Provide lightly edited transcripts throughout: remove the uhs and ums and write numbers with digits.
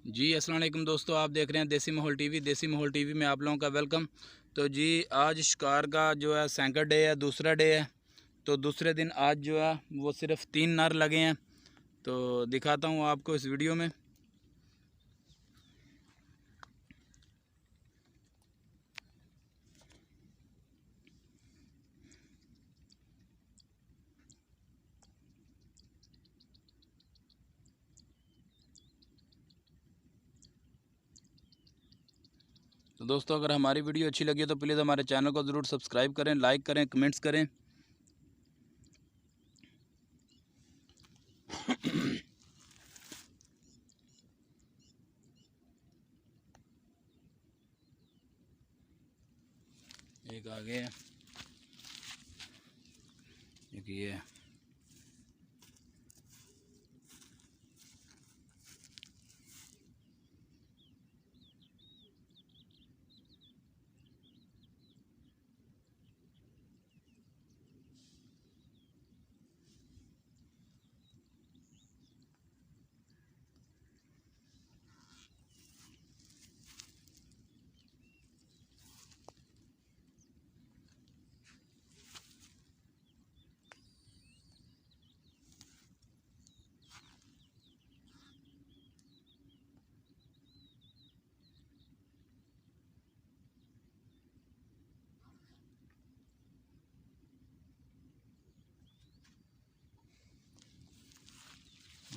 जी अस्सलाम वालेकुम दोस्तों, आप देख रहे हैं देसी माहौल टीवी। देसी माहौल टीवी में आप लोगों का वेलकम। तो जी आज शिकार का जो है सेकंड डे है, दूसरा डे है। तो दूसरे दिन आज जो है वो सिर्फ 3 नर लगे हैं। तो दिखाता हूँ आपको इस वीडियो में। तो दोस्तों अगर हमारी वीडियो अच्छी लगी तो प्लीज़ हमारे चैनल को ज़रूर सब्सक्राइब करें, लाइक करें, कमेंट्स करें। एक आगे है, एक ये है।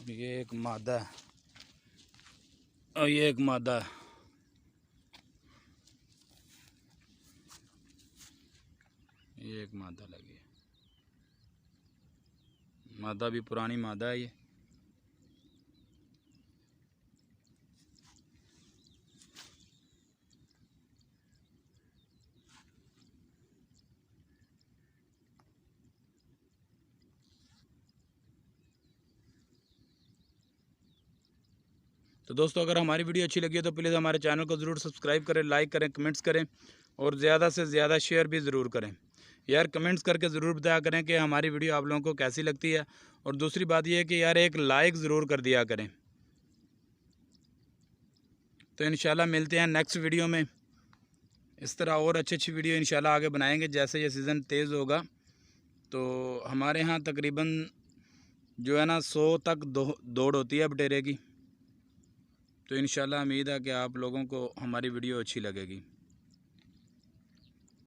ये एक मादा है और ये एक मादा है। ये एक मादा लगी है। मादा भी पुरानी मादा है ये। तो दोस्तों अगर हमारी वीडियो अच्छी लगी है तो प्लीज़ हमारे चैनल को ज़रूर सब्सक्राइब करें, लाइक करें, कमेंट्स करें और ज़्यादा से ज़्यादा शेयर भी ज़रूर करें। यार कमेंट्स करके ज़रूर बताया करें कि हमारी वीडियो आप लोगों को कैसी लगती है। और दूसरी बात यह है कि यार एक लाइक ज़रूर कर दिया करें। तो इंशाल्लाह मिलते हैं नेक्स्ट वीडियो में। इस तरह और अच्छी अच्छी वीडियो इंशाल्लाह आगे बनाएंगे जैसे ये सीज़न तेज़ होगा। तो हमारे यहाँ तकरीबन जो है ना 100 तक दौड़ होती है बटेरे की। तो इंशाल्लाह उम्मीद है कि आप लोगों को हमारी वीडियो अच्छी लगेगी।